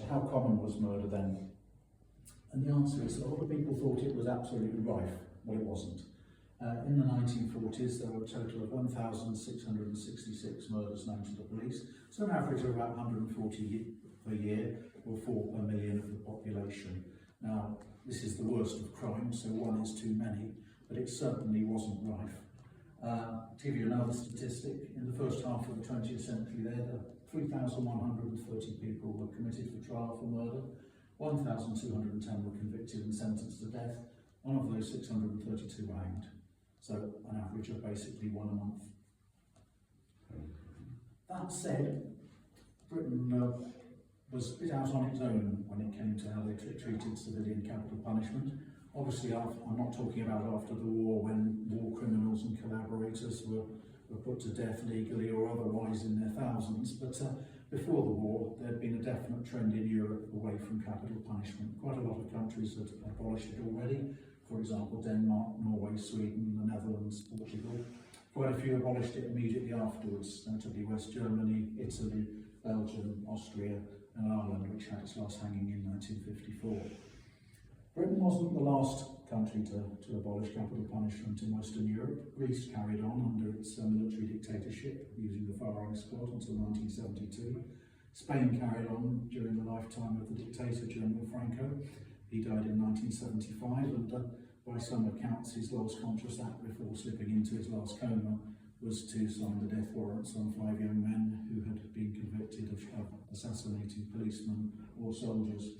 how common was murder then? And the answer is a lot of people thought it was absolutely rife. Well, it wasn't. In the 1940s, there were a total of 1,666 murders known to the police, so an average of about 140 per year, or 4 per million of the population. Now, this is the worst of crime, so one is too many, but it certainly wasn't rife. To give you another statistic, in the first half of the 20th century, there were 3,130 people were committed for trial for murder, 1,210 were convicted and sentenced to death. One of those 632 were hanged. So an average of basically one a month. That said, Britain was a bit out on its own when it came to how they treated civilian capital punishment. Obviously, I'm not talking about after the war when war criminals and collaborators were put to death legally or otherwise in their thousands, but before the war there had been a definite trend in Europe away from capital punishment. Quite a lot of countries had abolished it already. For example, Denmark, Norway, Sweden, the Netherlands, Portugal. Quite a few abolished it immediately afterwards, notably West Germany, Italy, Belgium, Austria and Ireland, which had its last hanging in 1954. Britain wasn't the last country to abolish capital punishment in Western Europe. Greece carried on under its military dictatorship, using the firing squad until 1972. Spain carried on during the lifetime of the dictator General Franco. He died in 1975, and by some accounts his last conscious act before slipping into his last coma was to sign the death warrants on 5 young men who had been convicted of assassinating policemen or soldiers.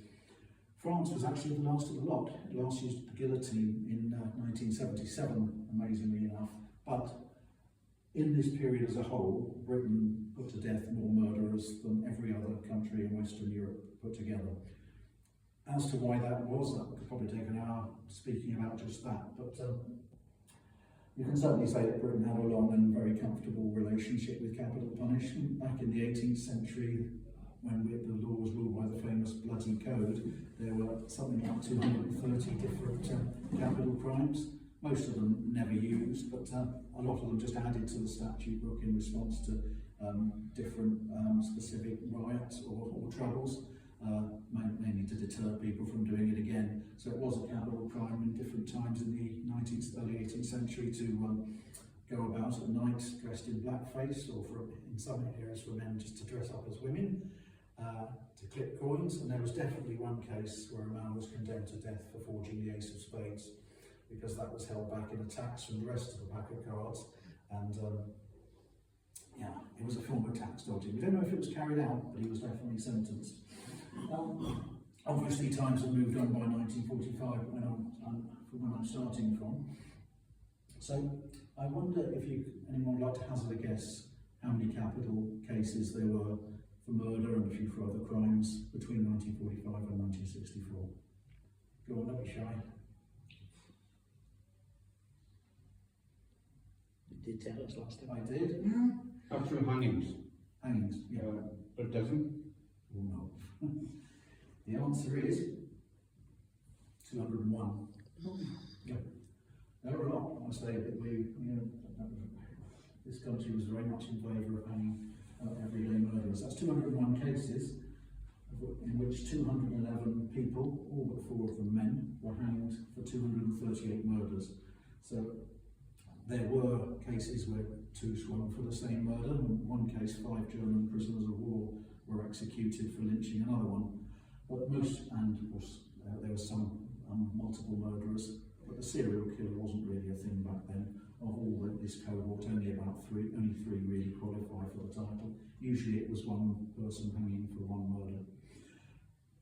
France was actually the last of the lot. It last used the guillotine in 1977, amazingly enough, but in this period as a whole, Britain put to death more murderers than every other country in Western Europe put together. As to why that was, that could probably take an hour speaking about just that, but you can certainly say that Britain had a long and very comfortable relationship with capital punishment. Back in the 18th century, when the law was ruled by the famous Bloody Code, there were something like 230 different capital crimes. Most of them never used, but a lot of them just added to the statute book in response to different specific riots or troubles. Mainly to deter people from doing it again. So it was a capital crime in different times in the 19th, early 18th century to go about at night dressed in blackface, or in some areas for men just to dress up as women, to clip coins. And there was definitely one case where a man was condemned to death for forging the ace of spades, because that was held back in a tax from the rest of the pack of cards. And yeah, it was a form of tax dodging. We don't know if it was carried out, but he was definitely sentenced. Obviously times have moved on by 1945 when I'm starting from. So I wonder if anyone would like to hazard a guess how many capital cases there were for murder and a few for other crimes between 1945 and 1964. Go on, don't be shy. You did tell us last time. I did. Up to hangings. Hangings, yeah. A dozen? Or no. The answer is 201. Yeah. There were a lot. I say that this country was very much in favour of hanging everyday murderers. That's 201 cases in which 211 people, all but 4 of them men, were hanged for 238 murders. So there were cases where 2 swung for the same murder, and in one case 5 German prisoners of war were executed for lynching another one. But most, and of course there were some multiple murderers, but the serial killer wasn't really a thing back then. Of all this cohort, only 3 really qualify for the title. Usually it was one person hanging for one murder.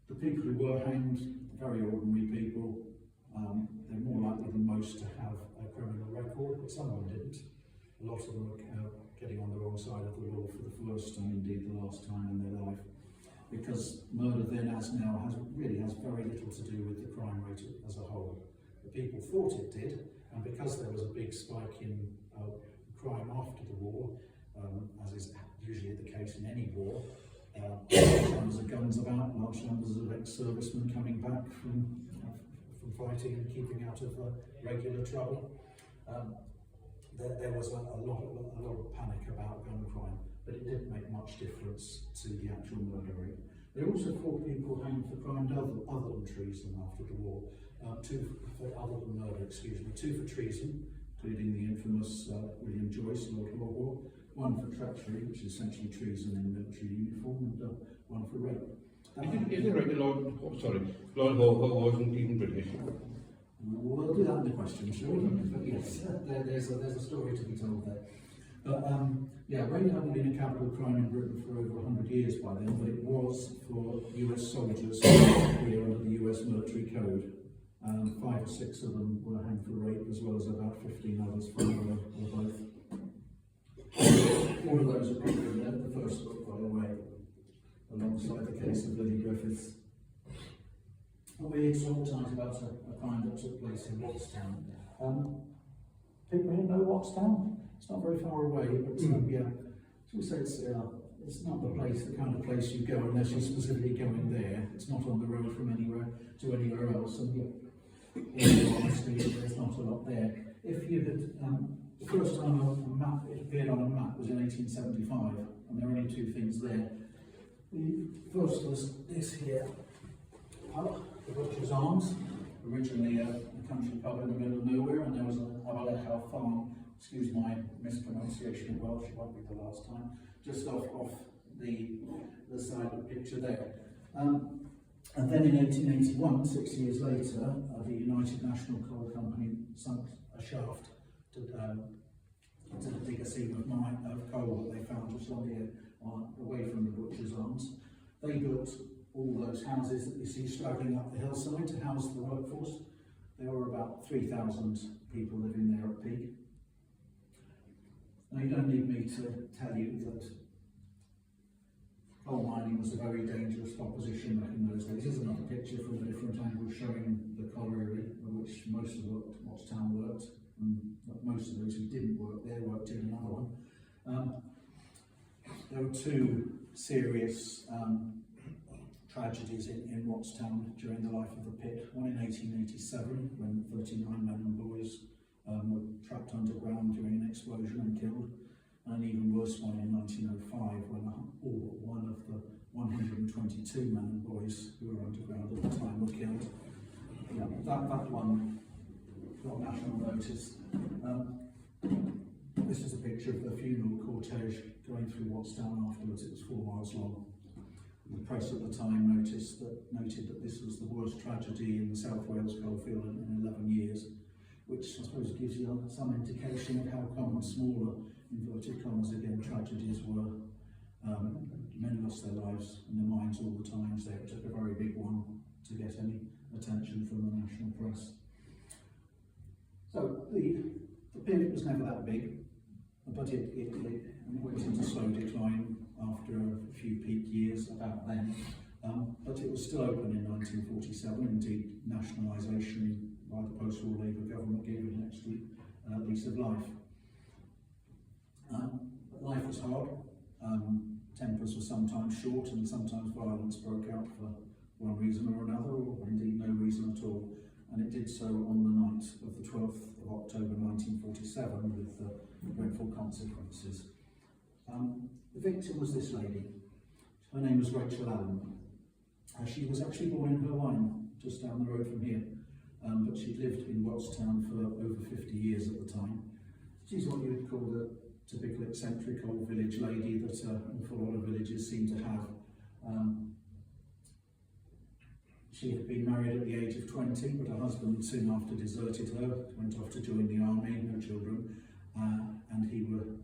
The people who were hanged, very ordinary people. They're more likely than most to have a criminal record, but some of them didn't. A lot of them were getting on the wrong side of the law for the first and indeed the last time in their life. Because murder then, as now, really has very little to do with the crime rate as a whole. The people thought it did, and because there was a big spike in crime after the war, as is usually the case in any war, large numbers of guns about, large numbers of ex-servicemen coming back from fighting and keeping out of regular trouble. There was a lot of panic about gun crime, but it didn't make much difference to the actual murder rate. They also thought people hanged for crimes other than treason after the war. Two for other than murder, excuse me. Two for treason, including the infamous William Joyce, Lord Hawthorne. One for treachery, which is essentially treason in military uniform, and one for rape. Is it right, Lord Hawthorne wasn't even British? We'll do that in the question, shall we? But yes, there's a story to be told there. But yeah, rape hadn't been a capital crime in Britain for over 100 years by then, but it was for US soldiers here under the US military code. 5 or 6 of them were hanged for rape, as well as about 15 others for murder or both. All of those are pictured in the first book, by the way, alongside the case of Lily Griffiths. And we talk tonight about a crime that took place in Wattstown. People here know Wattstown? It's not very far away, but yeah, so we say it's not the kind of place you go unless you're specifically going there. It's not on the road from anywhere to anywhere else, and in all honesty, there's not a lot there. If you had, the first time it appeared on a map was in 1875, and there are only 2 things there. The first was this here, the Butcher's Arms, originally a country pub in the middle of nowhere, and there was a Whitehall farm, excuse my mispronunciation of Welsh, it won't be the last time, just off the side of the picture there. And then in 1881, 6 years later, the United National Coal Company sunk a shaft to dig a seam of coal that they found just on the away from the Butcher's Arms. They built all those houses that you see straggling up the hillside to house the workforce. There were about 3,000 people living there at peak. Now, you don't need me to tell you that coal mining was a very dangerous proposition back in those days. Here's another picture from a different angle showing the colliery, which most of Wattstown worked, and most of those who didn't work there worked in another one. There were 2 serious tragedies in Wattstown during the life of the pit. One in 1887, when 39 men and boys were trapped underground during an explosion and killed. And an even worse one in 1905, when all but one of the 122 men and boys who were underground at the time were killed. Yeah, that one got national notice. This is a picture of the funeral cortege going through Wattstown afterwards. It was 4 miles long. The press at the time noted that this was the worst tragedy in the South Wales coalfield in 11 years, which I suppose gives you some indication of how common smaller, inverted commas again, tragedies were. Men lost their lives in their mines all the time, so it took a very big one to get any attention from the national press. So the pit was never that big, but it went into slow decline after a few peak years about then. But it was still open in 1947, indeed nationalisation by the post-war Labour government gave it an extra lease of life. But life was hard. Tempers were sometimes short and sometimes violence broke out for one reason or another, or indeed no reason at all. And it did so on the night of the 12th of October 1947 with dreadful consequences. The victim was this lady. Her name was Rachel Allen. She was actually born in Irvine, just down the road from here, but she'd lived in Wattstown for over 50 years at the time. She's what you would call the typical eccentric old village lady that an awful lot of villages seem to have. She had been married at the age of 20, but her husband soon after deserted her, went off to join the army, no children, and he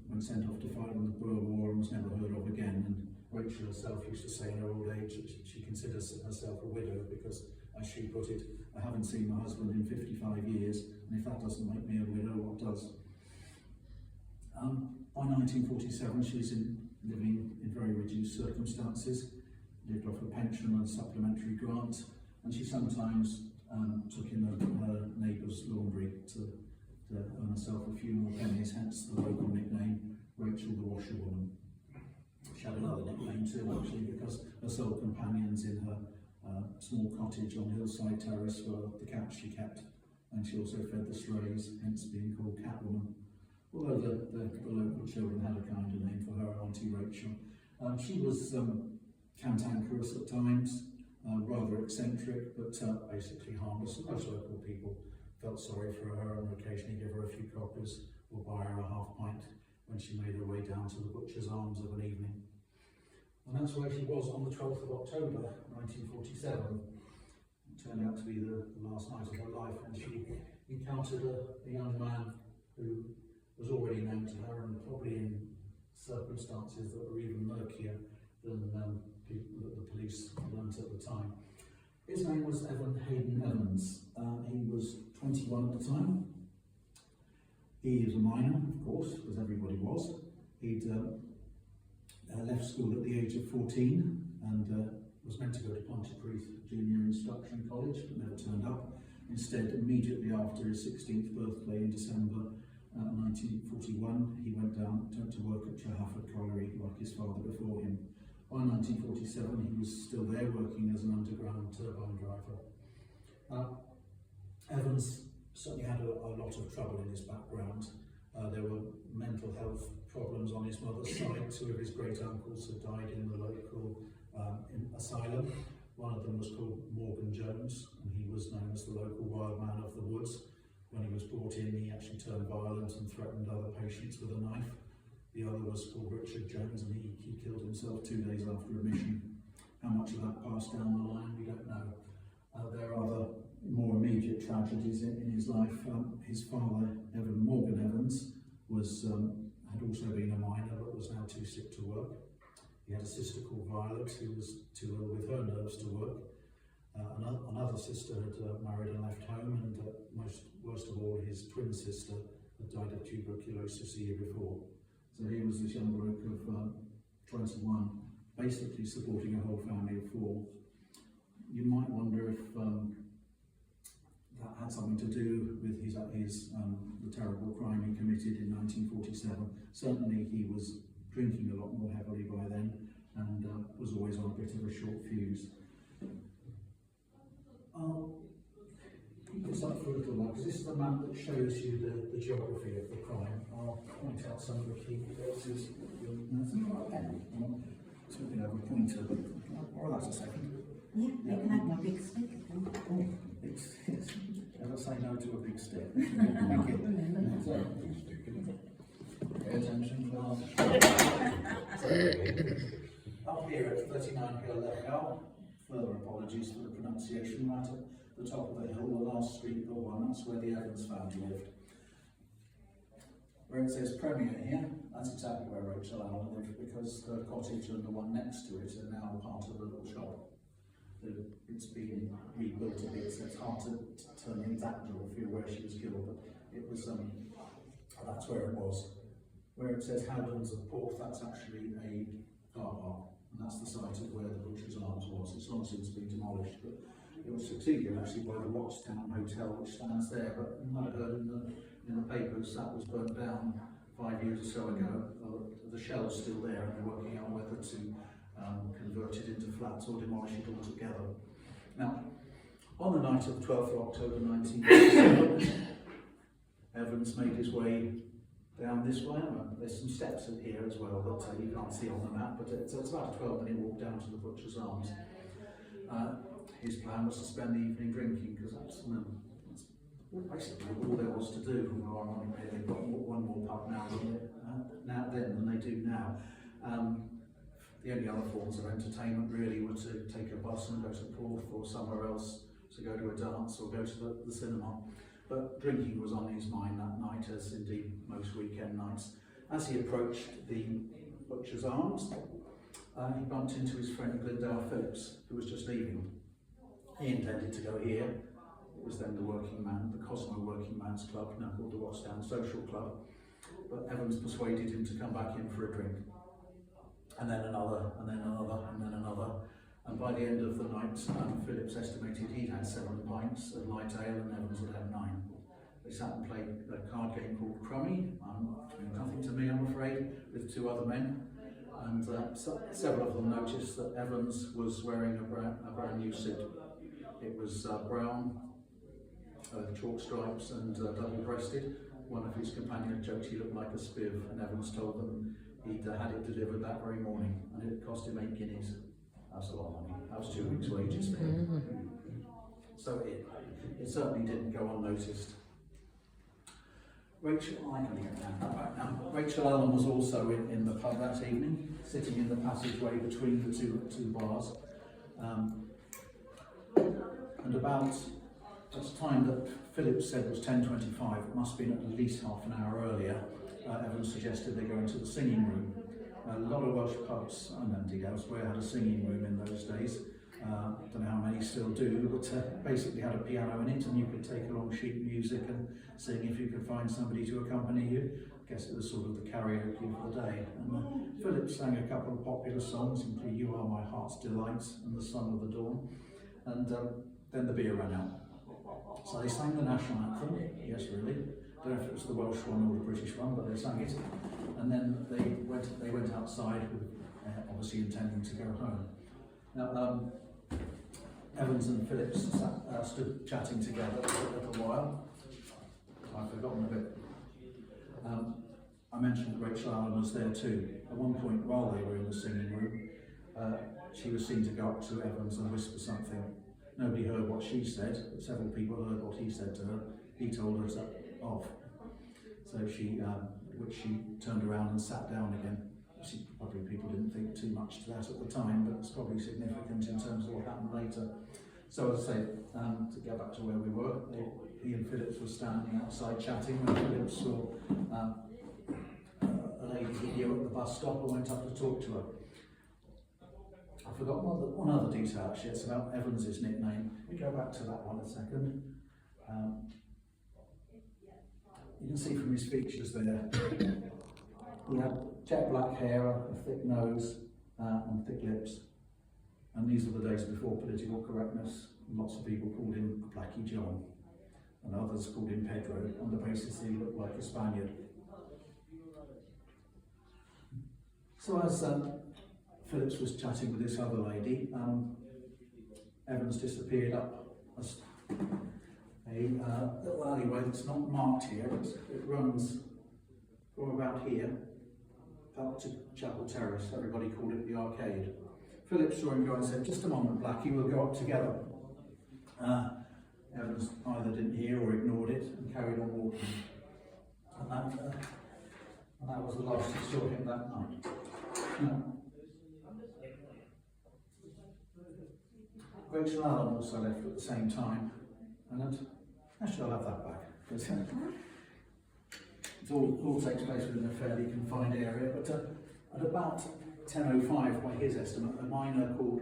went sent off to fight in the Boer War and was never heard of again. And Rachel herself used to say in her old age that she considers herself a widow because, as she put it, I haven't seen my husband in 55 years, and if that doesn't make me a widow, what does? By 1947, she was living in very reduced circumstances, lived off a pension and supplementary grant, and she sometimes took in her neighbour's laundry to earn herself a few more pennies, hence the local nickname Rachel the Washerwoman. She had another nickname too, actually, because her sole companions in her small cottage on Hillside Terrace were the cats she kept, and she also fed the strays, hence being called Catwoman. Although the local children had a kinder name for her, Auntie Rachel. She was cantankerous at times, rather eccentric, but basically harmless. Most local people felt sorry for her and occasionally give her a few coppers or buy her a half pint when she made her way down to the Butcher's Arms of an evening. And that's where she was on the 12th of October 1947. It turned out to be the last night of her life, and she encountered a young man who was already known to her, and probably in circumstances that were even murkier than the police learnt at the time. His name was Evan Hayden Evans. He was 21 at the time. He is a minor, of course, as everybody was. He'd left school at the age of 14 and was meant to go to Pontypridd Junior Instruction College, but never turned up. Instead, immediately after his 16th birthday in December 1941, he went to work at Trehaford Colliery like his father before him. By 1947, he was still there working as an underground turbine driver. Evans certainly had a lot of trouble in his background. There were mental health problems on his mother's side. Two of his great uncles had died in the local asylum. One of them was called Morgan Jones, and he was known as the local wild man of the woods. When he was brought in, he actually turned violent and threatened other patients with a knife. The other was called Richard Jones, and he killed himself 2 days after admission. How much of that passed down the line, we don't know. There are other more immediate tragedies in his life. His father, Morgan Evans, had also been a miner but was now too sick to work. He had a sister called Violet who was too ill with her nerves to work. Another sister had married and left home, and worst of all, his twin sister had died of tuberculosis a year before. So he was this young bloke of 21, basically supporting a whole family of 4. You might wonder if that had something to do with the terrible crime he committed in 1947. Certainly he was drinking a lot more heavily by then, and was always on a bit of a short fuse. I'll keep this up for a little while, because this is the map that shows you the geography of the crime. I'll point out some of the key places. That's not a pen. Something over a pointer, but or that's a second. Yeah, you can have my big stick. Oh, big stick. Ever say no to a big stick? Thank you. So, pay attention, class. Up here at 39 Hill Lefkow, further apologies for the pronunciation, right at the top of the hill, the last street but one, that's where the Evans family lived. Where it says Premier here, that's exactly where Rachel Allen lived, because her cottage and the one next to it are now part of the little shop. It's been rebuilt a bit, so it's hard to turn the exact geography of where she was killed, but it was, that's where it was. Where it says Howdens of Porth, that's actually a car park, and that's the site of where the Butcher's Arms was. It's long since been demolished, but it was succeeded actually by the Wattstown Hotel, which stands there, but you might have heard in the papers that was burnt down 5 years or so ago. The shell's still there, and they're working out whether to convert it into flats or demolish it altogether. Now, on the night of the 12th of October 1987, Evans made his way down this way. There's some steps in here as well that you can't see on the map, but it's about a 12-minute walk down to the Butcher's Arms. His plan was to spend the evening drinking, because that's basically all there was to do. Ironically, they've got one more pub now than they do now. The only other forms of entertainment really were to take a bus and go to Porth or somewhere else, to go to a dance or go to the cinema. But drinking was on his mind that night, as indeed most weekend nights. As he approached the Butcher's Arms, he bumped into his friend Glendower Phillips, who was just leaving. He intended to go here. It was then the Cosmo Working Man's Club, now called the Wattstown Social Club. But Evans persuaded him to come back in for a drink. And then another, and then another, and then another. And by the end of the night, Phillips estimated he'd had 7 pints of light ale, and Evans had had 9. They sat and played a card game called Crummy, nothing to me I'm afraid, with 2 other men. And several of them noticed that Evans was wearing a brand new suit. It was brown, chalk stripes and double-breasted. One of his companions joked he looked like a spiv, and Evans told them he'd had it delivered that very morning, and it cost him 8 guineas. That was a lot of money. That was 2 weeks' wages for him. So it certainly didn't go unnoticed. Rachel, I can get that back now. Rachel Allen was also in the pub that evening, sitting in the passageway between the two bars. And about the time that Philip said was 10:25, it must have been at least half an hour earlier, Evans suggested they go into the singing room. A lot of Welsh pubs, and indeed elsewhere, had a singing room in those days. I don't know how many still do, but basically had a piano in it, and you could take along sheet music and sing if you could find somebody to accompany you. I guess it was sort of the karaoke for the day. And Philip sang a couple of popular songs, including "You Are My Heart's Delight" and "The Song of the Dawn." And then the beer ran out. So they sang the national anthem, yes really. I don't know if it was the Welsh one or the British one, but they sang it. And then they went outside, with, obviously intending to go home. Now, Evans and Phillips stood chatting together for a little while. I've forgotten a bit. I mentioned that Rachel Allen was there too. At one point, while they were in the singing room, she was seen to go up to Evans and whisper something. Nobody heard what she said, but several people heard what he said to her. He told her to off. So which she turned around and sat down again. Probably people didn't think too much to that at the time, but it's probably significant in terms of what happened later. So as I say, to go back to where we were, he and Phillips were standing outside chatting when Phillips saw a lady he knew at the bus stop and went up to talk to her. I forgot one other detail actually, it's about Evans's nickname. We go back to that one a second. You can see from his features there, he had jet black hair, a thick nose and thick lips. And these were the days before political correctness. Lots of people called him Blackie John, and others called him Pedro on the basis that he looked like a Spaniard. So as Phillips was chatting with this other lady, Evans disappeared up a little alleyway that's not marked here. It runs from about here up to Chapel Terrace. Everybody called it the Arcade. Phillips saw him go and said, "Just a moment, Blackie, we'll go up together." Evans either didn't hear or ignored it and carried on walking. And that was the last he saw him that night. Rachel Allen also left at the same time, and actually I'll have that back, because it all takes place within a fairly confined area, but at about 10:05 by his estimate, a miner called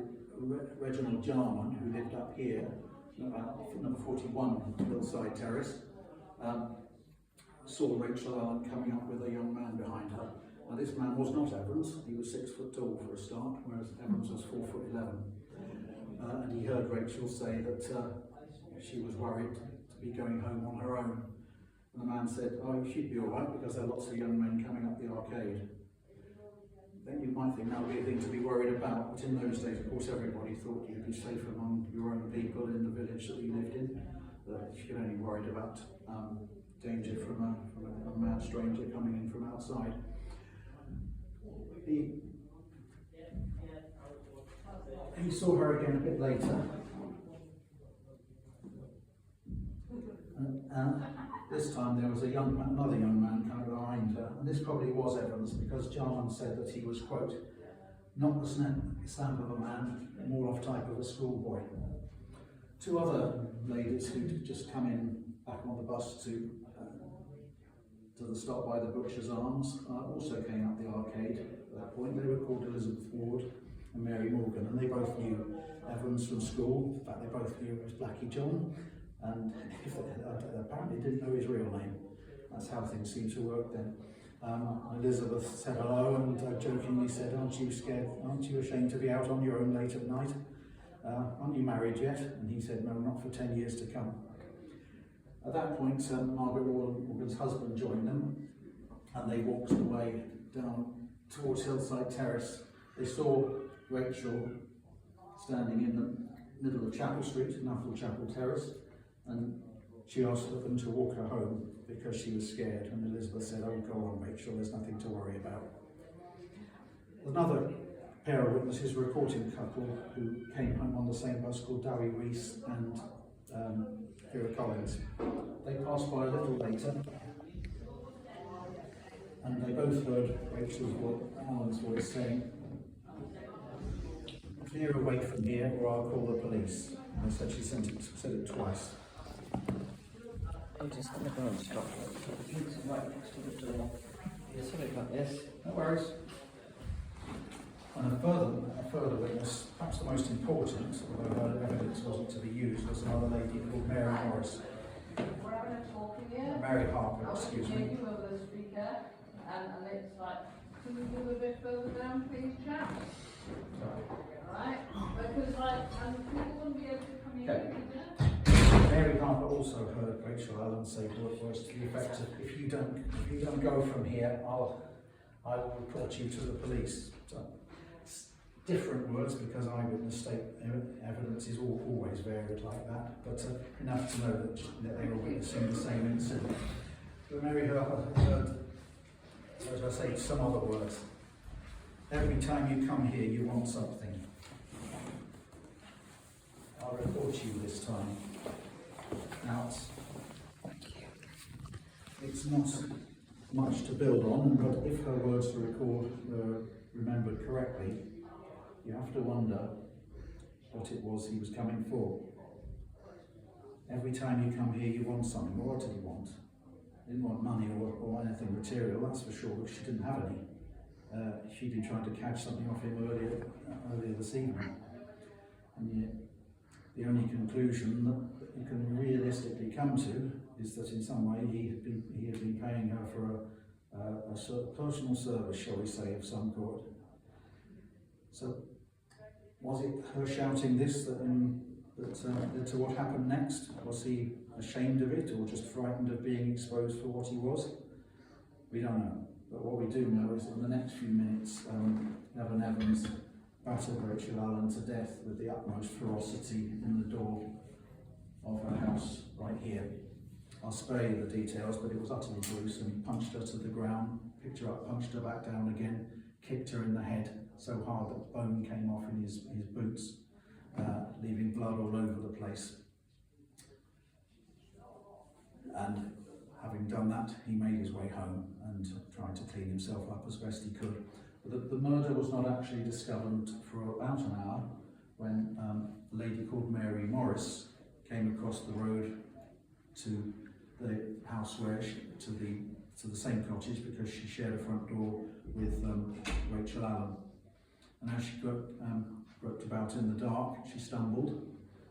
Reginald Jarman, who lived up here, about number 41 Hillside Terrace, saw Rachel Allen coming up with a young man behind her. Now this man was not Evans, he was 6 foot tall for a start, whereas Evans was 4'11". And he heard Rachel say that she was worried to be going home on her own. And the man said, "Oh, she'd be all right because there are lots of young men coming up the arcade." Then you might think that would be a thing to be worried about, but in those days, of course, everybody thought you'd be safe among your own people in the village that you lived in. You're only worried about danger from a mad stranger coming in from outside. He saw her again a bit later. And this time there was another young man kind of behind her, and this probably was Evans because Jarman said that he was, quote, "not the stamp of a man, more of type of a schoolboy." 2 other ladies who'd just come in back on the bus to the stop by the Butcher's Arms also came up the arcade at that point. They were called Elizabeth Ward and Mary Morgan, and they both knew Evans from school. In fact, they both knew it was Blackie John, and apparently didn't know his real name. That's how things seemed to work then. Elizabeth said hello and jokingly said, "Aren't you scared? Aren't you ashamed to be out on your own late at night? Aren't you married yet?" And he said, "No, not for 10 years to come." At that point, Margaret Morgan's husband joined them, and they walked away down towards Hillside Terrace. They saw Rachel standing in the middle of Chapel Street, Nuffle Chapel Terrace, and she asked them to walk her home because she was scared, and Elizabeth said, "Oh, go on, Rachel, there's nothing to worry about." Another pair of witnesses were a courting couple who came home on the same bus called Darry Rees and Vera Collins. They passed by a little later and they both heard Alan's voice saying, "Clear away from here or I'll call the police." And they said she said it twice. I'm just going to go and stop. It's right next to the door. Yeah, sorry about this. No worries. And a further witness, perhaps the most important, although her evidence wasn't to be used, was another lady called Mary Morris. Mary Harper, excuse me. And it's like, can we move a bit further down, please, chap? Right? Because people wouldn't be able to come in. Okay. Mary Harper also heard Rachel Allen say words to the effect of, if you don't go from here, I will report you to the police. So, it's different words because eyewitness evidence is always varied like that, but enough to know that they were witnessing the same incident. But Mary Harper heard, as I say, some other words. Every time you come here, you want something. I'll report you this time. Now, it's not much to build on, but if her words were remembered correctly, you have to wonder what it was he was coming for. Every time you come here, you want something. Well, what did he want? He didn't want money or anything material, that's for sure, because she didn't have any. She'd been trying to catch something off him earlier this evening. And yet, the only conclusion that you can realistically come to is that in some way he had been paying her for a personal service, shall we say, of some sort. So, was it her shouting this that led to what happened next? Was he ashamed of it or just frightened of being exposed for what he was? We don't know. But what we do know is in the next few minutes, Evan Evans battered Rachel Allen to death with the utmost ferocity in the door of her house right here. I'll spare you the details, but it was utterly gruesome. He punched her to the ground, picked her up, punched her back down again, kicked her in the head so hard that bone came off in his boots, leaving blood all over the place. And having done that, he made his way home and tried to clean himself up as best he could. But the murder was not actually discovered for about an hour when a lady called Mary Morris came across the road to the house to the same cottage, because she shared a front door with Rachel Allen. And as she groped about in the dark, she stumbled,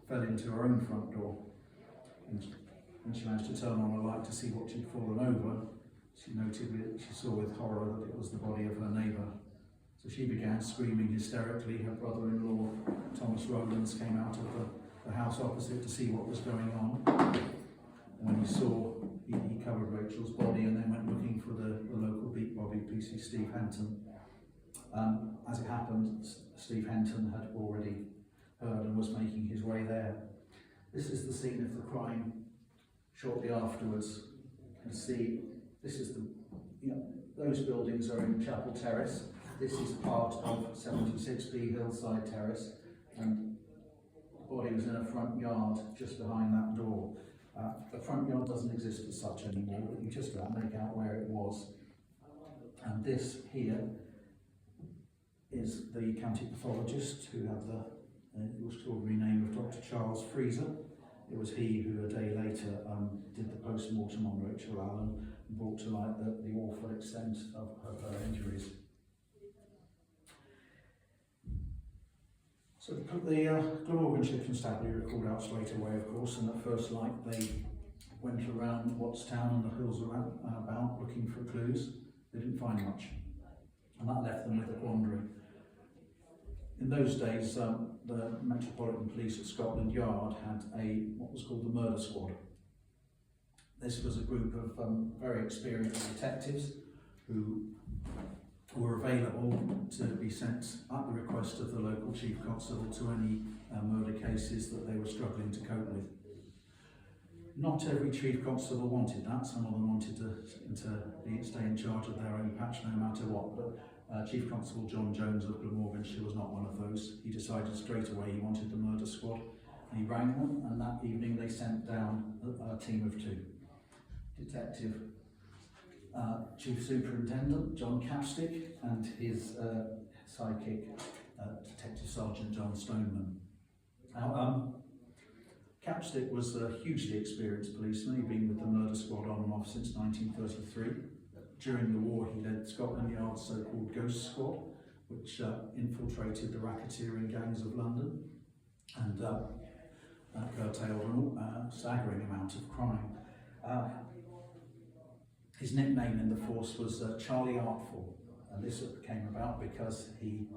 fell into her own front door. And when she managed to turn on a light to see what she'd fallen over, she saw with horror that it was the body of her neighbour. So she began screaming hysterically. Her brother-in-law, Thomas Rowlands, came out of the house opposite to see what was going on. And when he saw, he covered Rachel's body and then went looking for the local beat bobby, PC Steve Henton. As it happened, Steve Henton had already heard and was making his way there. This is the scene of the crime shortly afterwards. You can see, this is those buildings are in Chapel Terrace. This is part of 76B Hillside Terrace, and the body was in a front yard just behind that door. The front yard doesn't exist as such anymore, but you just about make out where it was. And this here is the county pathologist who had the extraordinary name of Dr. Charles Freezer. It was he who a day later did the post-mortem on Rachel Allen and brought to light the awful extent of her injuries. So the Glamorganshire Constabulary were called out straight away, of course, and at first light they went around Wattstown and the hills around about looking for clues. They didn't find much, and that left them with a quandary. In those days, the Metropolitan Police at Scotland Yard had what was called the Murder Squad. This was a group of very experienced detectives who were available to be sent at the request of the local chief constable to any murder cases that they were struggling to cope with. Not every chief constable wanted that. Some of them wanted to stay in charge of their own patch no matter what, but Chief Constable John Jones of Glamorganshire was not one of those. He decided straight away he wanted the murder squad. He rang them, and that evening they sent down a team of 2. Detective Chief Superintendent John Capstick and his sidekick Detective Sergeant John Cwmaman. Now, Capstick was a hugely experienced policeman. He'd been with the murder squad on and off since 1933. During the war, he led Scotland Yard's so-called Ghost Squad, which infiltrated the racketeering gangs of London and curtailed a staggering amount of crime. His nickname in the force was Charlie Artful, and this came about because he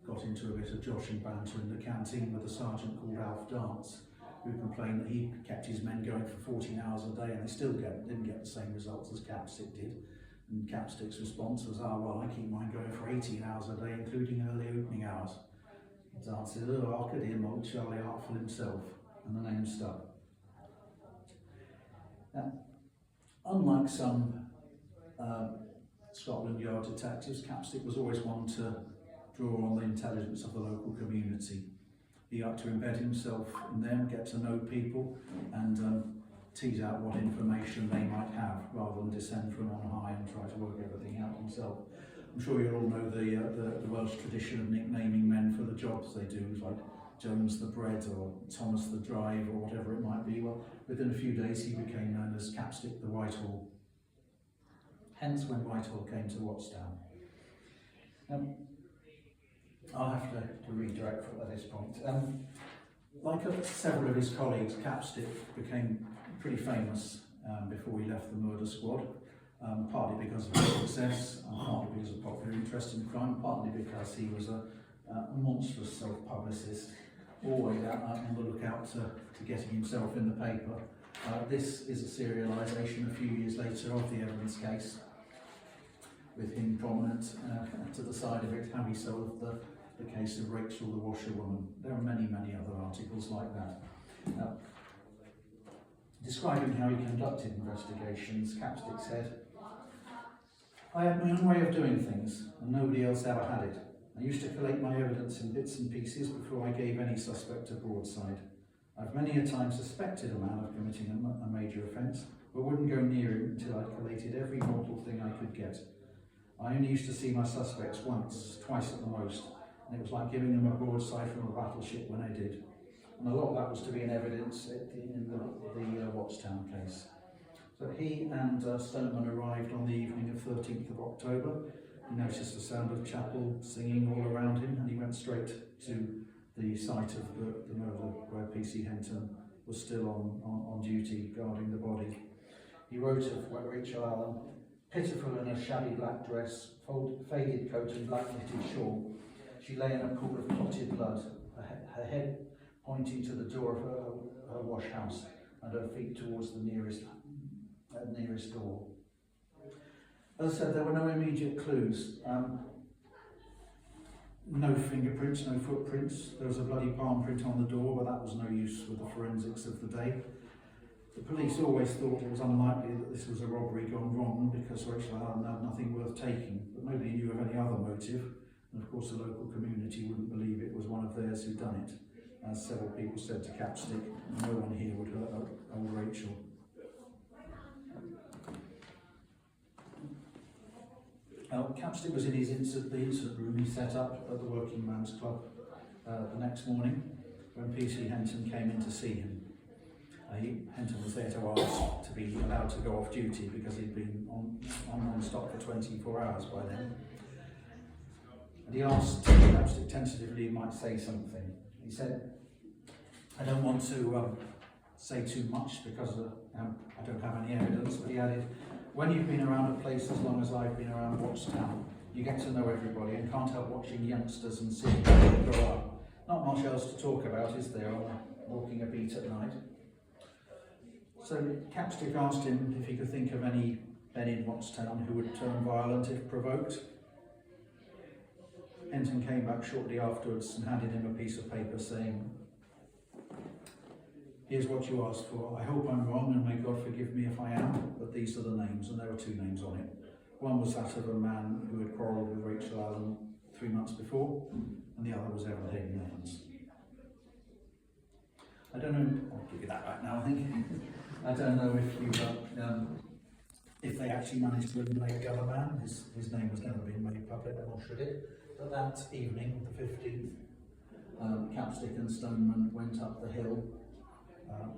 got into a bit of joshing banter in the canteen with a sergeant called Alf Dance, who complained that he kept his men going for 14 hours a day and they still didn't get the same results as Capstick did. And Capstick's response was, well, I keep mine going for 18 hours a day, including early opening hours. Dance said, I could hear old Charlie Artful himself, and the name stuck. Now, unlike some Scotland Yard detectives, Capstick was always one to draw on the intelligence of the local community. He liked to embed himself in them, get to know people, and tease out what information they might have, rather than descend from on high and try to work everything out himself. I'm sure you all know the Welsh tradition of nicknaming men for the jobs they do, like Jones the Bread or Thomas the Drive or whatever it might be. Well, within a few days he became known as Capstick the Whitehall. Hence when Whitehall came to Wattstown. I'll have to redirect at this point. Like several of his colleagues, Capstick became pretty famous before he left the murder squad, partly because of his success, partly because of popular interest in crime, partly because he was a monstrous self-publicist, always on the lookout to getting himself in the paper. This is a serialisation a few years later of the evidence case, with him prominent to the side of it, how he solved the case of Rachel the washerwoman. There are many, many other articles like that. Describing how he conducted investigations, Capstick said, I had my own way of doing things, and nobody else ever had it. I used to collate my evidence in bits and pieces before I gave any suspect a broadside. I've many a time suspected a man of committing a major offence, but wouldn't go near him until I'd collated every mortal thing I could get. I only used to see my suspects once, twice at the most, and it was like giving them a broadside from a battleship when I did. And a lot of that was to be in evidence in the Wattstown case. So he and Cwmaman arrived on the evening of 13th of October. He noticed the sound of chapel singing all around him, and he went straight to the site of the murder where PC Henton was still on duty guarding the body. He wrote of Rachel Allen, pitiful in a shabby black dress, faded coat and black knitted shawl. She lay in a pool of clotted blood, her head pointing to the door of her wash house and her feet towards the nearest door. As I said, there were no immediate clues. No fingerprints, no footprints. There was a bloody palm print on the door, but that was no use with the forensics of the day. The police always thought it was unlikely that this was a robbery gone wrong because Rachel Allen had nothing worth taking, but nobody knew of any other motive. And of course the local community wouldn't believe it was one of theirs who'd done it. As several people said to Capstick, no one here would hurt old Rachel. Capstick was in the incident room he set up at the Working Man's Club the next morning when PC Henton came in to see him. Henton was there to ask to be allowed to go off duty because he'd been on non-stop for 24 hours by then. And he asked Capstick tentatively he might say something. He said, I don't want to say too much because I don't have any evidence, but he added, when you've been around a place as long as I've been around Wattstown, you get to know everybody and can't help watching youngsters and seeing them grow up. Not much else to talk about, is there, on walking a beat at night? So Capstick asked him if he could think of any men in Wattstown who would turn violent if provoked. Henton came back shortly afterwards and handed him a piece of paper saying, here's what you asked for. I hope I'm wrong and may God forgive me if I am, but these are the names, and there were 2 names on it. One was that of a man who had quarrelled with Rachel Allen 3 months before, and the other was Evan Hayden Evans. I don't know, I'll give you that back now, I think. I don't know if they actually managed to eliminate the other man. His name has never been made public, nor should it. But that evening, the 15th, Capstick and Stoneman went up the hill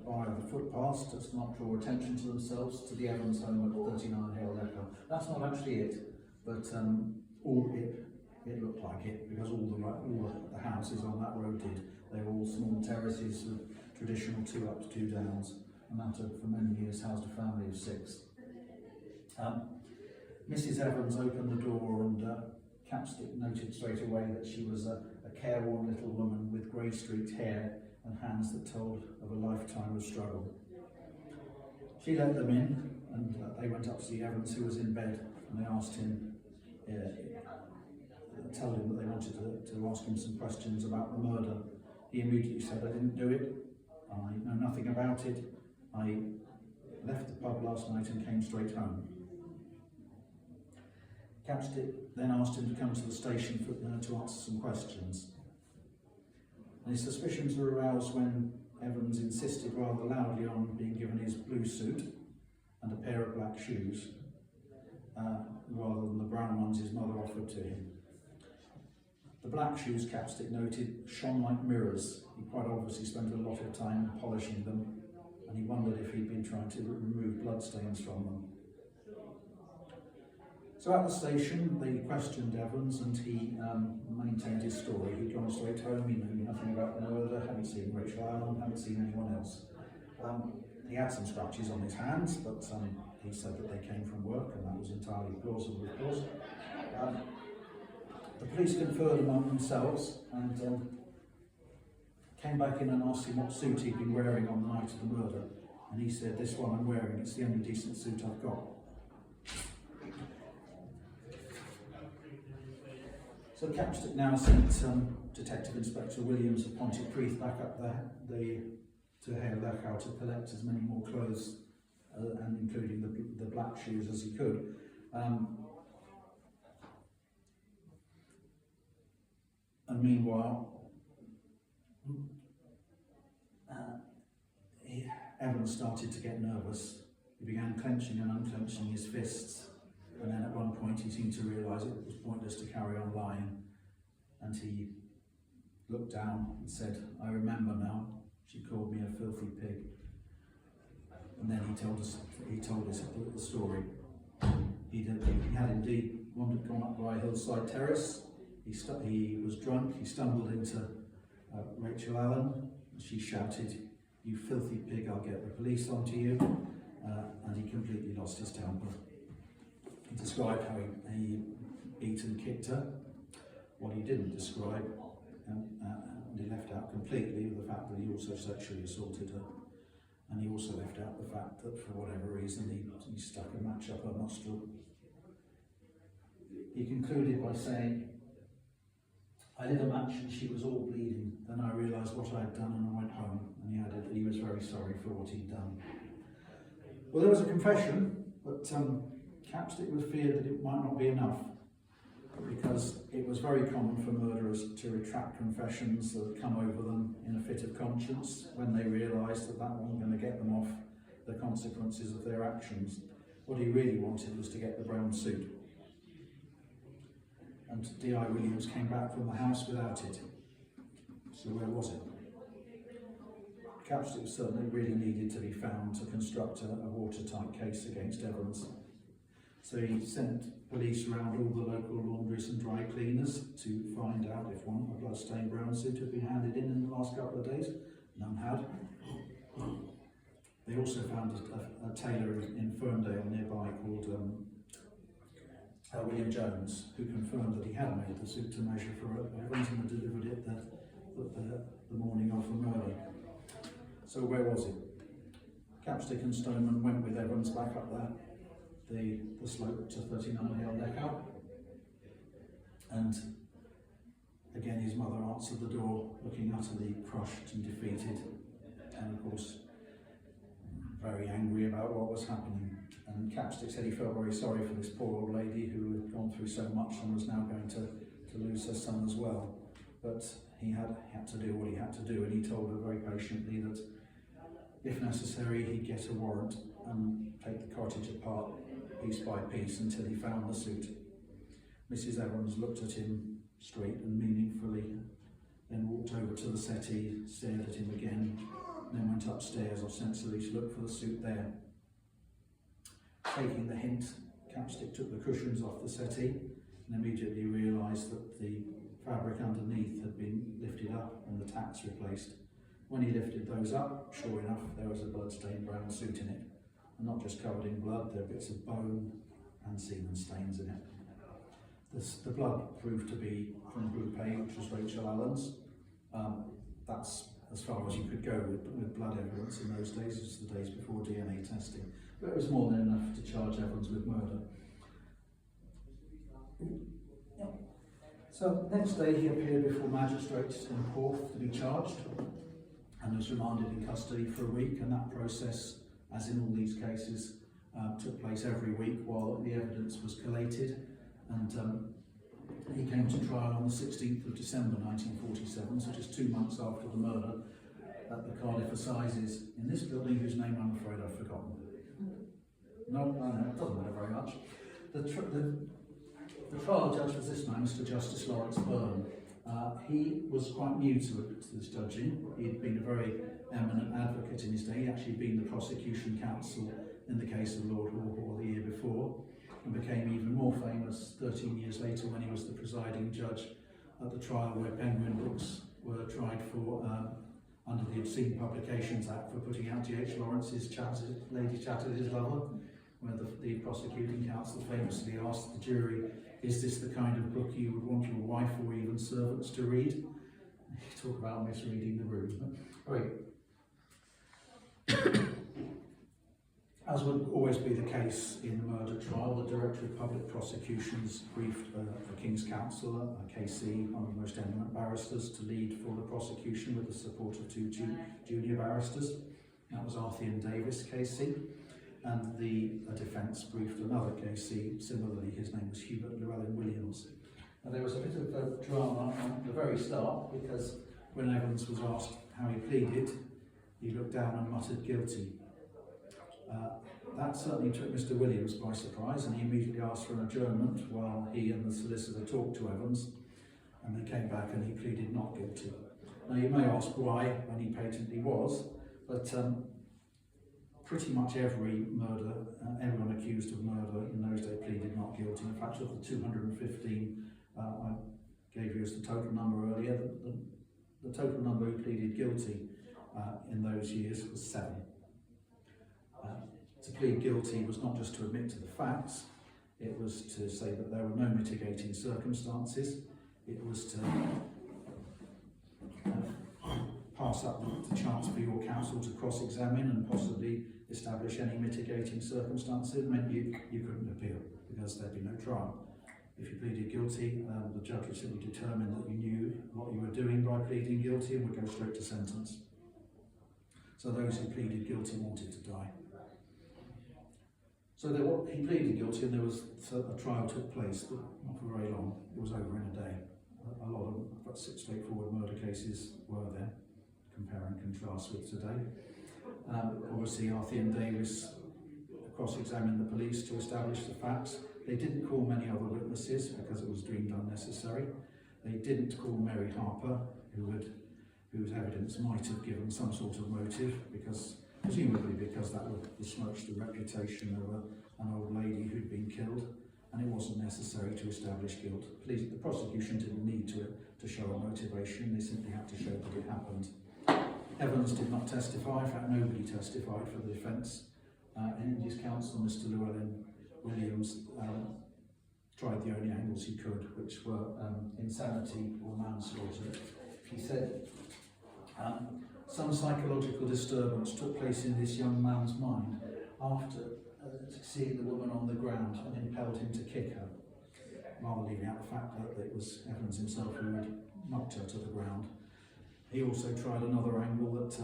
via the footpaths to not draw attention to themselves to the Evans home at 39 Hill Echo. That's not actually it, but it looked like it, because all the houses on that road did. They were all small terraces with traditional 2 ups, 2 downs, and that had for many years housed a family of 6. Mrs. Evans opened the door, and Capstick noted straight away that she was a careworn little woman with grey streaked hair and hands that told of a lifetime of struggle. She let them in, and they went up to see Evans, who was in bed, and they asked him, told him that they wanted to ask him some questions about the murder. He immediately said, "I didn't do it, I know nothing about it, I left the pub last night and came straight home." Capstick then asked him to come to the station to answer some questions. And his suspicions were aroused when Evans insisted rather loudly on being given his blue suit and a pair of black shoes, rather than the brown ones his mother offered to him. The black shoes, Capstick noted, shone like mirrors. He quite obviously spent a lot of time polishing them, and he wondered if he'd been trying to remove bloodstains from them. So at the station, they questioned Evans, and he maintained his story. He'd gone straight home, he knew nothing about the murder, hadn't seen Rachel Allen, hadn't seen anyone else. He had some scratches on his hands, but he said that they came from work, and that was entirely plausible, of course. The police conferred among themselves and came back in and asked him what suit he'd been wearing on the night of the murder, and he said, "This one I'm wearing, it's the only decent suit I've got." So Capstick now sent Detective Inspector Williams of Pontypridd back up to Hale Lechau to collect as many more clothes, and including the black shoes, as he could. And meanwhile, Evans started to get nervous. He began clenching and unclenching his fists, and then at one point he seemed to realise it was pointless to carry on lying, and he looked down and said, "I remember now, she called me a filthy pig." And then he told us the story. He had indeed gone up by a hillside terrace. He was drunk, he stumbled into Rachel Allen, and she shouted, "You filthy pig, I'll get the police onto you," and he completely lost his temper. He described how he beat and kicked her. What he didn't describe, and he left out completely, the fact that he also sexually assaulted her. And he also left out the fact that for whatever reason he stuck a match up her nostril. He concluded by saying, "I lit a match and she was all bleeding. Then I realised what I had done and I went home." And he added that he was very sorry for what he'd done. Well, there was a confession, but Capstick was feared that it might not be enough, because it was very common for murderers to retract confessions that had come over them in a fit of conscience when they realised that wasn't going to get them off the consequences of their actions. What he really wanted was to get the brown suit. And D.I. Williams came back from the house without it. So where was it? Capstick certainly really needed to be found to construct a watertight case against Evans. So he sent police around all the local laundries and dry cleaners to find out if a blood-stained brown suit had been handed in the last couple of days. None had. They also found a tailor in Ferndale nearby called William Jones, who confirmed that he had made the suit to measure for Evans and had delivered it the morning of the murder. So where was it? Capstick and Stoneman went with Evans back up the slope to 39 Hill Lechau, and again his mother answered the door, looking utterly crushed and defeated, and of course very angry about what was happening. And Capstick said he felt very sorry for this poor old lady who had gone through so much and was now going to lose her son as well. But he had to do what he had to do, and he told her very patiently that if necessary he'd get a warrant and take the cottage apart piece by piece until he found the suit. Mrs. Evans looked at him straight and meaningfully, then walked over to the settee, stared at him again, and then went upstairs ostensibly to look for the suit there. Taking the hint, Capstick took the cushions off the settee and immediately realised that the fabric underneath had been lifted up and the tacks replaced. When he lifted those up, sure enough, there was a blood-stained brown suit in it, and not just covered in blood, there were bits of bone and semen stains in it. The blood proved to be from Group A, which was Rachel Allen's. That's as far as you could go with blood evidence in those days. It was the days before DNA testing. But it was more than enough to charge Evans with murder. So next day he appeared before magistrates in Porth to be charged and was remanded in custody for a week, and that process, as in all these cases, took place every week while the evidence was collated, and he came to trial on the 16th of December 1947, so just 2 months after the murder, at the Cardiff Assizes in this building, whose name I'm afraid I've forgotten. No, it doesn't matter very much. The trial judge was this man, Mr. Justice Lawrence Byrne. He was quite new to this judging. He'd been a very eminent advocate in his day. He'd actually been the prosecution counsel in the case of Lord Warhol the year before, and became even more famous 13 years later when he was the presiding judge at the trial where Penguin books were tried for under the Obscene Publications Act for putting out G.H. Lawrence's Lady Chatterley's Lover, where the prosecuting counsel famously asked the jury, "Is this the kind of book you would want your wife or even servants to read?" Talk about misreading the room. Right. As would always be the case in the murder trial, the Director of Public Prosecutions briefed the King's Counsel, KC, one of the most eminent barristers, to lead for the prosecution with the support of 2 junior barristers. That was Arthur Davis, KC, and the defence briefed another KC, similarly his name was Hubert Llewellyn Williams. Now, there was a bit of drama at the very start, because when Evans was asked how he pleaded, he looked down and muttered guilty. That certainly took Mr. Williams by surprise, and he immediately asked for an adjournment while he and the solicitor talked to Evans, and they came back and he pleaded not guilty. Now you may ask why, when he patently was, but pretty much every murder, everyone accused of murder in those days pleaded not guilty. In fact, of the 215 I gave you as the total number earlier, the total number who pleaded guilty in those years was 7. To plead guilty was not just to admit to the facts, it was to say that there were no mitigating circumstances, it was to pass up the chance for your counsel to cross-examine and possibly establish any mitigating circumstances. It meant you couldn't appeal because there'd be no trial. If you pleaded guilty, the judge would simply determine that you knew what you were doing by pleading guilty and would go straight to sentence. So those who pleaded guilty wanted to die. So he pleaded guilty, and a trial took place, but not for very long. It was over in a day. A lot of straightforward murder cases were then, compare and contrast with today. Obviously, Arthur and Davis cross-examined the police to establish the facts. They didn't call many other witnesses because it was deemed unnecessary. They didn't call Mary Harper, whose evidence might have given some sort of motive, presumably because that would besmirch the reputation of an old lady who'd been killed, and it wasn't necessary to establish guilt. The prosecution didn't need to show a motivation, they simply had to show that it happened. Evans did not testify, in fact nobody testified for the defence, and his counsel, Mr. Llewellyn Williams, tried the only angles he could, which were insanity or manslaughter. He said, some psychological disturbance took place in this young man's mind after seeing the woman on the ground and impelled him to kick her, rather leaving out the fact that it was Evans himself who had knocked her to the ground. He also tried another angle that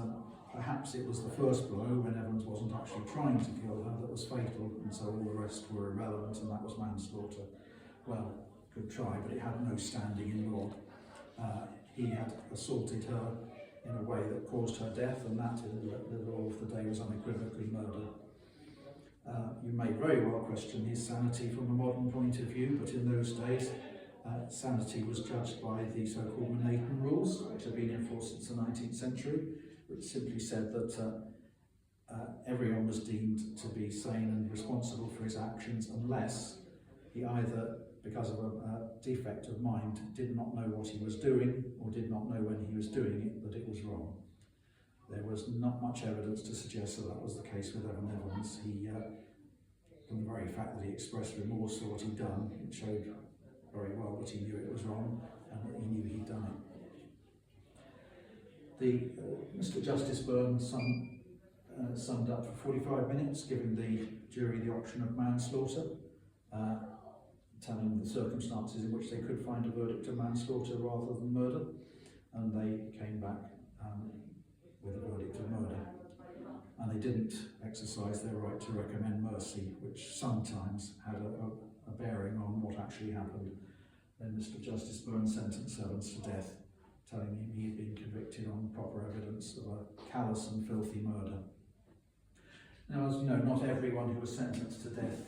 perhaps perhaps it was the first blow when Evans wasn't actually trying to kill her that was fatal, and so all the rest were irrelevant, and that was manslaughter. Well, good try, but it had no standing in law. He had assaulted her in a way that caused her death, and that in the law of the day was unequivocally murder. You may very well question his sanity from a modern point of view, but in those days, sanity was judged by the so-called Manhattan rules, which have been in force since the 19th century, which simply said that everyone was deemed to be sane and responsible for his actions unless he either, because of a defect of mind, did not know what he was doing or did not know when he was doing it that it was wrong. There was not much evidence to suggest that was the case with Evan Evans. From the very fact that he expressed remorse for what he'd done, it showed very well that he knew it was wrong and that he knew he'd done it. Mr. Justice Byrne summed up for 45 minutes, giving the jury the option of manslaughter, telling them the circumstances in which they could find a verdict of manslaughter rather than murder, and they came back with a verdict of murder. And they didn't exercise their right to recommend mercy, which sometimes had a bearing on what actually happened. Then Mr. Justice Byrne sentenced Evans to death, telling him he had been convicted on proper evidence of a callous and filthy murder. Now, as you know, not everyone who was sentenced to death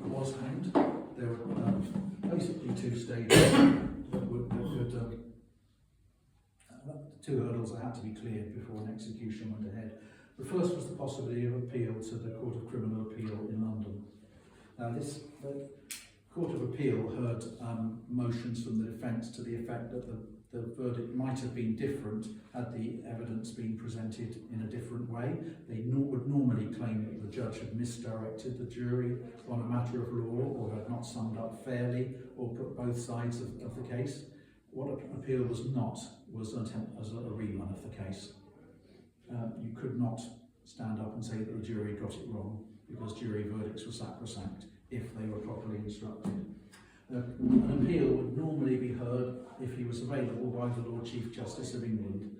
was hanged. There were basically two stages two hurdles that had to be cleared before an execution went ahead. The first was the possibility of appeal to the Court of Criminal Appeal in London. Now, the Court of Appeal heard motions from the defence to the effect that the verdict might have been different had the evidence been presented in a different way. They would normally claim that the judge had misdirected the jury on a matter of law or had not summed up fairly or put both sides of the case. What an appeal was not was an attempt as a rerun of the case. You could not stand up and say that the jury got it wrong, because jury verdicts were sacrosanct if they were properly instructed. An appeal would normally be heard, if he was available, by the Lord Chief Justice of England.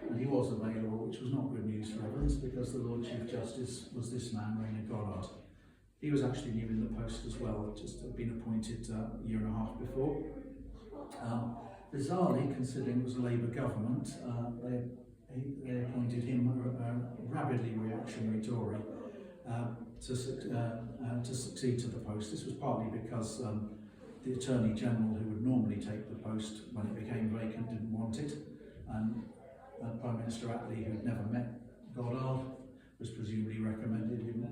And he was available, which was not good news for Evans, because the Lord Chief Justice was this man, Rayner Goddard. He was actually new in the post as well, just had been appointed a year and a half before. Bizarrely, considering it was a Labour government, they appointed him a rabidly reactionary Tory to succeed to the post. This was partly because the Attorney General, who would normally take the post when it became vacant, didn't want it, and Prime Minister Attlee, who'd never met Goddard, was presumably recommended him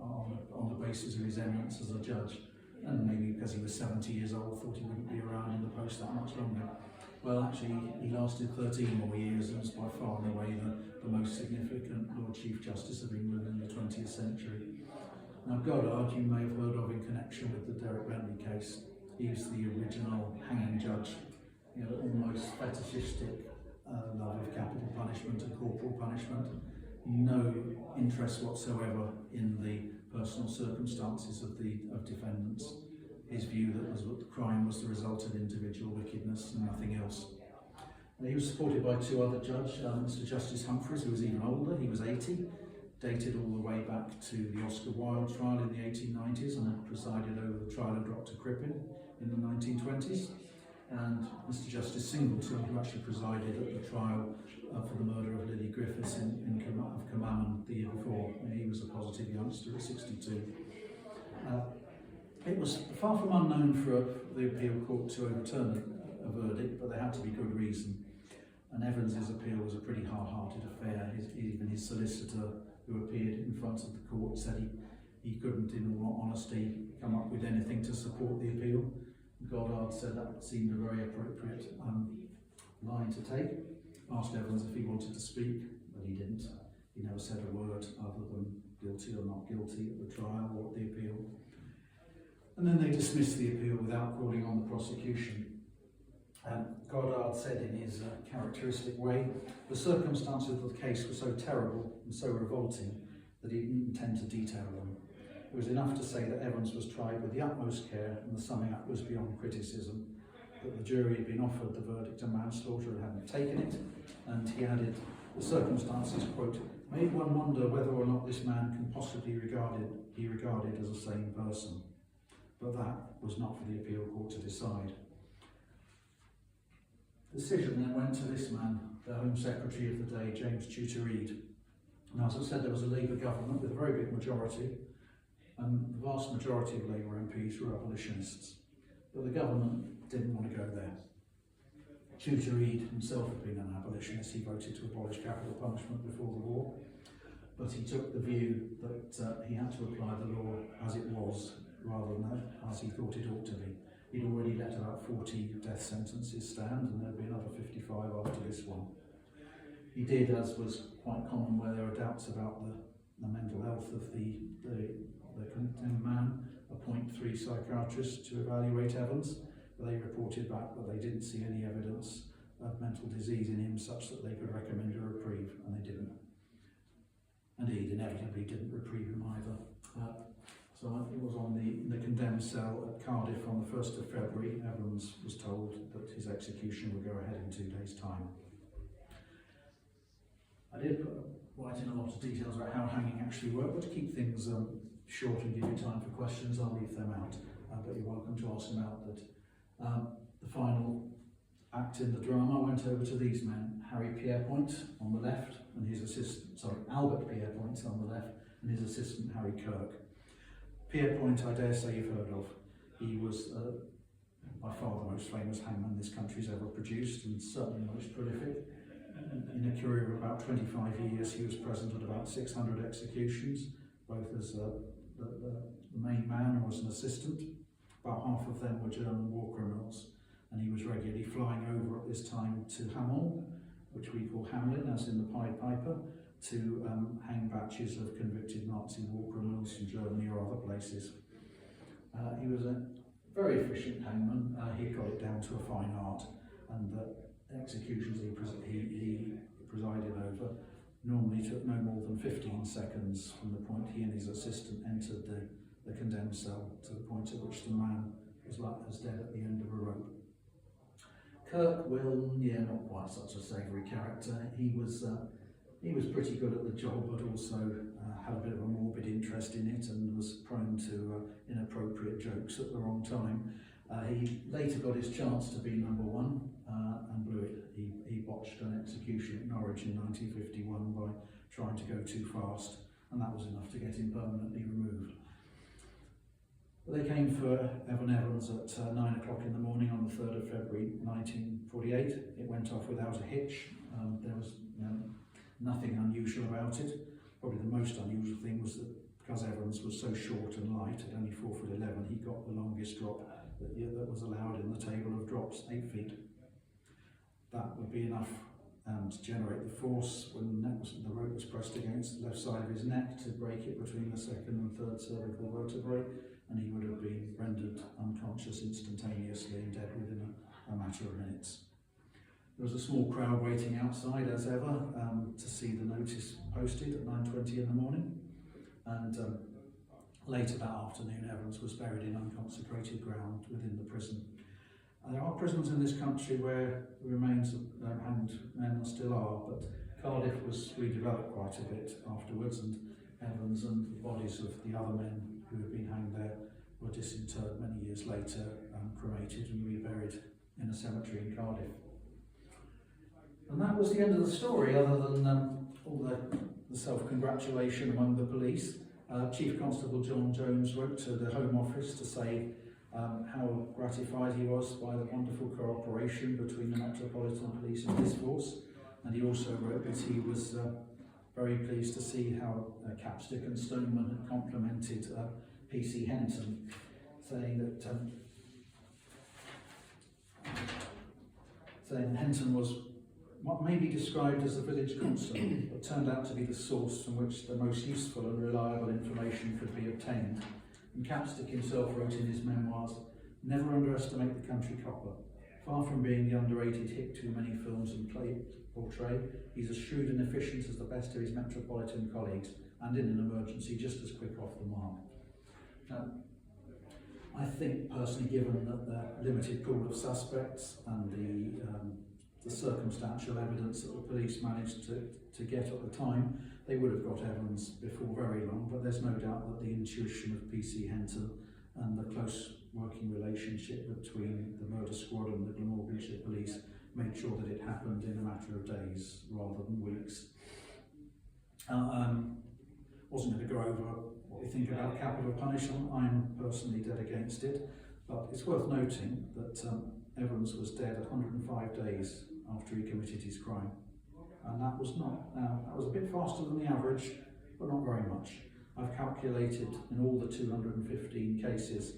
on the basis of his eminence as a judge, and maybe because he was 70 years old, thought he wouldn't be around in the post that much longer. Well, actually, he lasted 13 more years and was by far and away the most significant Lord Chief Justice of England in the 20th century. Now, Goddard, you may have heard of in connection with the Derek Bentley case. He was the original hanging judge, almost fetishistic love of capital punishment and corporal punishment. No interest whatsoever in the personal circumstances of defendants. His view that the crime was the result of individual wickedness and nothing else. And he was supported by two other judges, Mr. Justice Humphreys, who was even older. He was 80, dated all the way back to the Oscar Wilde trial in the 1890s, and had presided over the trial of Dr. Crippen in the 1920s. And Mr. Justice Singleton, who actually presided at the trial for the murder of Lily Griffiths of Cwmaman the year before. And he was a positive youngster at 62. It was far from unknown for the appeal court to overturn a verdict, but there had to be good reason. And Evans's appeal was a pretty hard-hearted affair. Even his solicitor, who appeared in front of the court, said he couldn't, in all honesty, come up with anything to support the appeal. Goddard said that seemed a very appropriate line to take. Asked Evans if he wanted to speak, but he didn't. He never said a word other than guilty or not guilty at the trial or at the appeal. And then they dismissed the appeal without calling on the prosecution. Goddard said in his characteristic way, the circumstances of the case were so terrible and so revolting that he didn't intend to detail them. It was enough to say that Evans was tried with the utmost care and the summing up was beyond criticism, that the jury had been offered the verdict of manslaughter and hadn't taken it, and he added, The circumstances, quote, made one wonder whether or not this man can possibly be regarded as a sane person. But that was not for the appeal court to decide. The decision then went to this man, the Home Secretary of the day, James Tutor-Reid. And as I said, there was a Labour government with a very big majority, and the vast majority of Labour MPs were abolitionists. But the government didn't want to go there. Tutor-Reid himself had been an abolitionist. He voted to abolish capital punishment before the war, but he took the view that he had to apply the law as it was, rather than as he thought it ought to be. He'd already let about 40 death sentences stand, and there'd be another 55 after this one. He did, as was quite common where there were doubts about the mental health of the condemned man, appoint 3 psychiatrists to evaluate Evans. But they reported back that they didn't see any evidence of mental disease in him such that they could recommend a reprieve, and they didn't. Indeed, inevitably didn't reprieve him either. So it was on the condemned cell at Cardiff on the 1st of February. Evans was told that his execution would go ahead in 2 days' time. I did write in a lot of details about how hanging actually worked, but to keep things short and give you time for questions, I'll leave them out. But you're welcome to ask them out. The final act in the drama went over to these men: Harry Pierpoint on the left, and his assistant, Albert Pierpoint on the left, and his assistant Harry Kirk. Pierpoint, I dare say you've heard of. He was by far the most famous hangman this country's ever produced, and certainly the most prolific. In a career of about 25 years, he was present at about 600 executions, both as the main man or as an assistant. About half of them were German war criminals, and he was regularly flying over at this time to Hamel, which we call Hamlin, as in the Pied Piper, to hang batches of convicted Nazi war criminals from Germany or other places. He was a very efficient hangman. He got it down to a fine art, and the executions he presided over normally took no more than 15 seconds from the point he and his assistant entered the condemned cell to the point at which the man was left as dead at the end of a rope. Kirk, not quite such a savoury character. He was pretty good at the job, but also had a bit of a morbid interest in it and was prone to inappropriate jokes at the wrong time. He later got his chance to be number 1 and blew it. He botched an execution at Norwich in 1951 by trying to go too fast, and that was enough to get him permanently removed. They came for Evan Evans at 9 o'clock in the morning on the 3rd of February 1948. It went off without a hitch. There was nothing unusual about it. Probably the most unusual thing was that because Evans was so short and light, at only 4'11", he got the longest drop that was allowed in the table of drops, 8 feet. That would be enough to generate the force when the rope was pressed against the left side of his neck to break it between the 2nd and 3rd cervical vertebrae, and he would have been rendered unconscious instantaneously and dead within a matter of minutes. There was a small crowd waiting outside, as ever, to see the notice posted at 9:20 in the morning, and later that afternoon Evans was buried in unconsecrated ground within the prison. There are prisons in this country where the remains of hanged men still are, but Cardiff was redeveloped quite a bit afterwards, and Evans and the bodies of the other men who had been hanged there were disinterred many years later, cremated and reburied in a cemetery in Cardiff. And that was the end of the story, other than all the self-congratulation among the police. Chief Constable John Jones wrote to the Home Office to say how gratified he was by the wonderful cooperation between the Metropolitan Police and his force, and he also wrote that he was very pleased to see how Capstick and Stoneman had complimented PC Henton, saying that Henton was what may be described as the village constable, but turned out to be the source from which the most useful and reliable information could be obtained. And Capstick himself wrote in his memoirs, "Never underestimate the country copper. Far from being the underrated hit too many films and portray, he's as shrewd and efficient as the best of his metropolitan colleagues, and in an emergency just as quick off the mark." I think personally, given that the limited pool of suspects and the the circumstantial evidence that the police managed to get at the time, they would have got Evans before very long, but there's no doubt that the intuition of PC Henton and the close working relationship between the murder squad and the Glamorganshire police made sure that it happened in a matter of days rather than weeks. Wasn't going to go over what we think about capital punishment. I'm personally dead against it, but it's worth noting that Evans was dead 105 days after he committed his crime, and that was a bit faster than the average, but not very much. I've calculated in all the 215 cases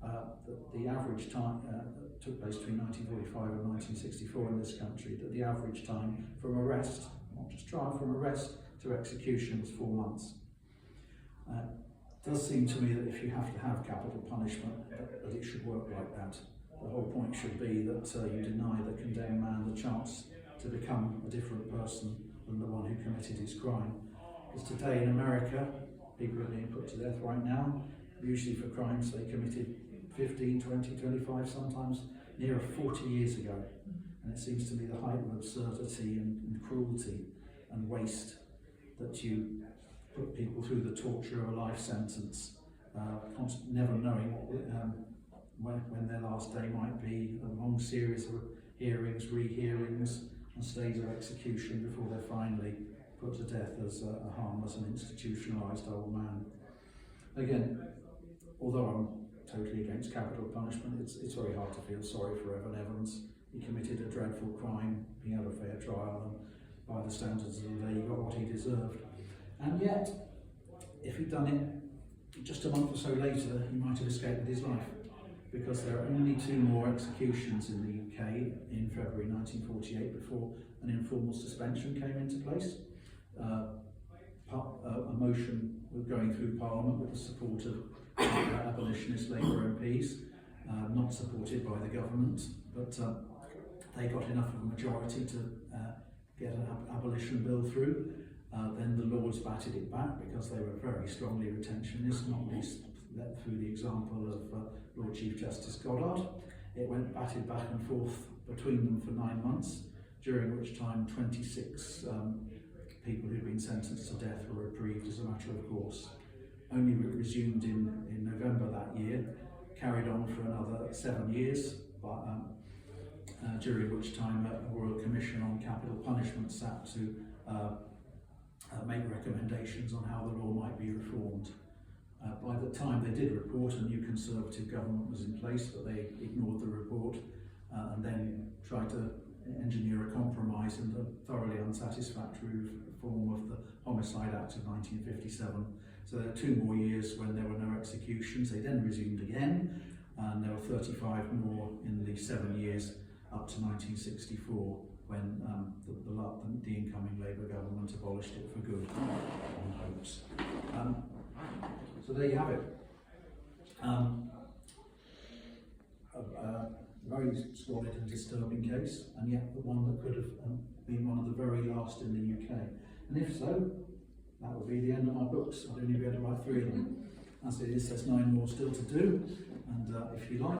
that the average time that took place between 1945 and 1964 in this country, that the average time from arrest, not just trial, from arrest to execution was 4 months. It does seem to me that if you have to have capital punishment, that it should work like that. The whole point should be that you deny the condemned man the chance to become a different person than the one who committed his crime. Because today in America, people are being put to death right now, usually for crimes they committed 15, 20, 25, sometimes nearer 40 years ago. And it seems to me the height of absurdity and cruelty and waste that you put people through the torture of a life sentence, never knowing when their last day might be, a long series of hearings, rehearings and stays of execution before they're finally put to death as a harmless and institutionalised old man. Again, although I'm totally against capital punishment, it's very hard to feel sorry for Evan Evans. He committed a dreadful crime, he had a fair trial, and by the standards of the day he got what he deserved. And yet, if he'd done it just a month or so later, he might have escaped with his life, because there are only 2 more executions in the UK in February 1948 before an informal suspension came into place. A motion was going through Parliament with the support of abolitionist Labour MPs, not supported by the government, but they got enough of a majority to get an abolition bill through. Then the Lords batted it back because they were very strongly retentionist, not least through the example of Lord Chief Justice Goddard. It went batted back and forth between them for 9 months, during which time 26 people who'd been sentenced to death were reprieved as a matter of course. Only resumed in November that year, carried on for another 7 years, but during which time a Royal Commission on Capital Punishment sat to make recommendations on how the law might be reformed. By the time they did report, a new Conservative government was in place, but they ignored the report and then tried to engineer a compromise in the thoroughly unsatisfactory form of the Homicide Act of 1957. So there were 2 more years when there were no executions. They then resumed again, and there were 35 more in the 7 years up to 1964, when the incoming Labour government abolished it for good, on hopes. So there you have it. A very squalid and disturbing case, and yet the one that could have been one of the very last in the UK. And if so, that would be the end of my books. I'd only be able to write 3 of them. As it is, there's 9 more still to do, and if you like,